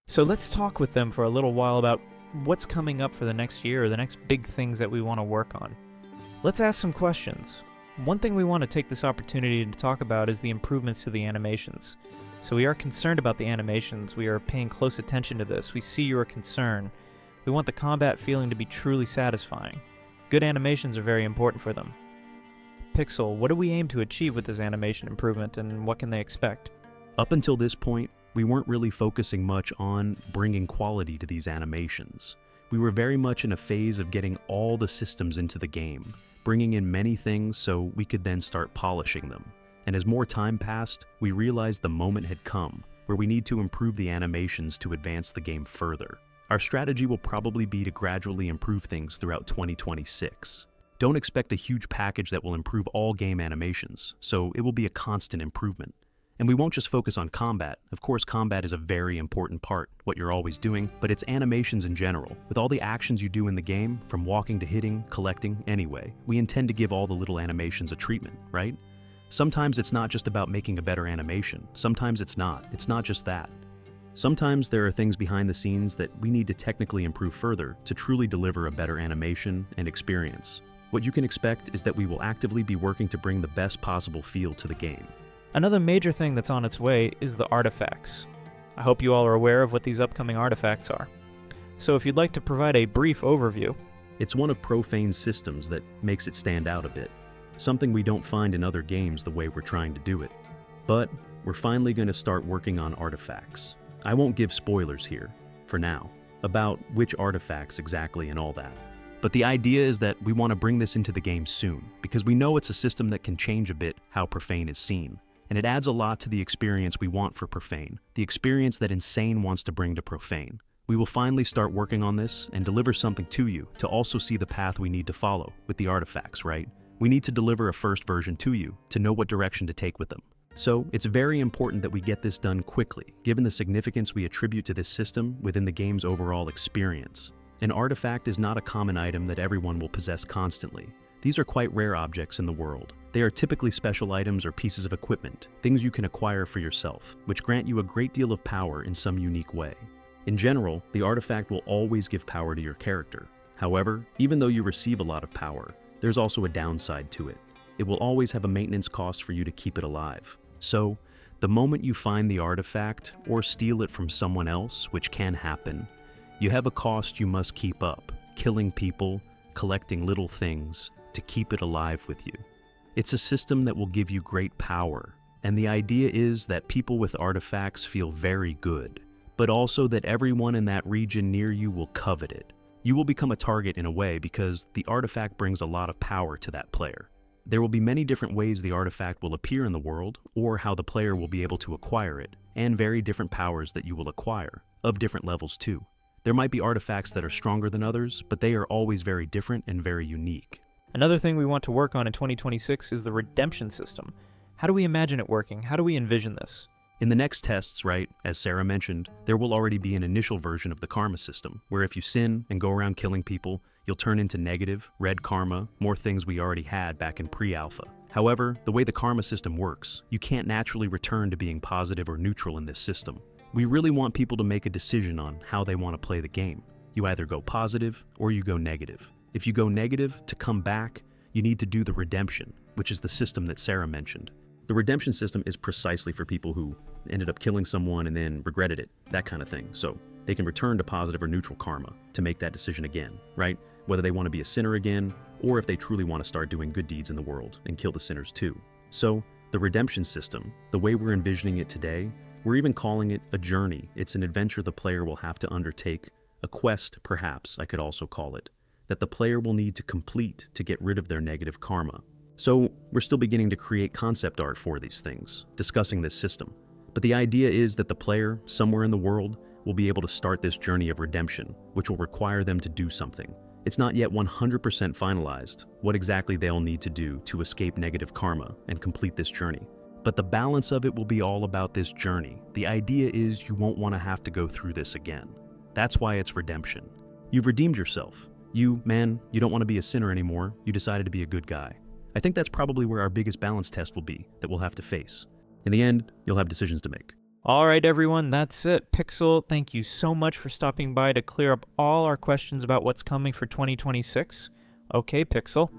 So let's talk with them for a little while about what's coming up for the next year, or the next big things that we want to work on. Let's ask some questions. One thing we want to take this opportunity to talk about is the improvements to the animations. So we are concerned about the animations, we are paying close attention to this, we see your concern. We want the combat feeling to be truly satisfying. Good animations are very important for them. Pixel, what do we aim to achieve with this animation improvement, and what can they expect? Up until this point, we weren't really focusing much on bringing quality to these animations. We were very much in a phase of getting all the systems into the game, bringing in many things so we could then start polishing them. And as more time passed, we realized the moment had come where we need to improve the animations to advance the game further. Our strategy will probably be to gradually improve things throughout 2026. Don't expect a huge package that will improve all game animations, so it will be a constant improvement. And we won't just focus on combat. Of course, combat is a very important part, what you're always doing, but it's animations in general. With all the actions you do in the game, from walking to hitting, collecting, anyway, we intend to give all the little animations a treatment, right? Sometimes it's not just about making a better animation. Sometimes it's not. It's not just that. Sometimes there are things behind the scenes that we need to technically improve further to truly deliver a better animation and experience. What you can expect is that we will actively be working to bring the best possible feel to the game. Another major thing that's on its way is the artifacts. I hope you all are aware of what these upcoming artifacts are. So if you'd like to provide a brief overview. It's one of Profane's systems that makes it stand out a bit. Something we don't find in other games the way we're trying to do it. But we're finally going to start working on artifacts. I won't give spoilers here, for now, about which artifacts exactly and all that. But the idea is that we want to bring this into the game soon, because we know it's a system that can change a bit how Profane is seen. And it adds a lot to the experience we want for Profane, the experience that Insane wants to bring to Profane. We will finally start working on this and deliver something to you to also see the path we need to follow with the artifacts, right? We need to deliver a first version to you to know what direction to take with them. So it's very important that we get this done quickly, given the significance we attribute to this system within the game's overall experience. An artifact is not a common item that everyone will possess constantly. These are quite rare objects in the world. They are typically special items or pieces of equipment, things you can acquire for yourself, which grant you a great deal of power in some unique way. In general, the artifact will always give power to your character. However, even though you receive a lot of power, there's also a downside to it. It will always have a maintenance cost for you to keep it alive. So, the moment you find the artifact or steal it from someone else, which can happen, you have a cost you must keep up, killing people, collecting little things, to keep it alive with you. It's a system that will give you great power, and the idea is that people with artifacts feel very good, but also that everyone in that region near you will covet it. You will become a target in a way because the artifact brings a lot of power to that player. There will be many different ways the artifact will appear in the world, or how the player will be able to acquire it, and very different powers that you will acquire, of different levels too. There might be artifacts that are stronger than others, but they are always very different and very unique. Another thing we want to work on in 2026 is the redemption system. How do we imagine it working? How do we envision this? In the next tests, right, as Sarah mentioned, there will already be an initial version of the karma system, where if you sin and go around killing people, you'll turn into negative, red karma, more things we already had back in pre-alpha. However, the way the karma system works, you can't naturally return to being positive or neutral in this system. We really want people to make a decision on how they want to play the game. You either go positive or you go negative. If you go negative, to come back, you need to do the redemption, which is the system that Sarah mentioned. The redemption system is precisely for people who ended up killing someone and then regretted it, that kind of thing. So they can return to positive or neutral karma to make that decision again, right? Whether they want to be a sinner again, or if they truly want to start doing good deeds in the world and kill the sinners too. So the redemption system, the way we're envisioning it today, we're even calling it a journey. It's an adventure the player will have to undertake, a quest perhaps I could also call it, that the player will need to complete to get rid of their negative karma. So we're still beginning to create concept art for these things, discussing this system. But the idea is that the player, somewhere in the world, will be able to start this journey of redemption, which will require them to do something. It's not yet 100% finalized what exactly they'll need to do to escape negative karma and complete this journey. But the balance of it will be all about this journey. The idea is you won't want to have to go through this again. That's why it's redemption. You've redeemed yourself. You don't want to be a sinner anymore. You decided to be a good guy. I think that's probably where our biggest balance test will be that we'll have to face. In the end, you'll have decisions to make. Alright everyone, that's it. Pixel, thank you so much for stopping by to clear up all our questions about what's coming for 2026. Okay, Pixel,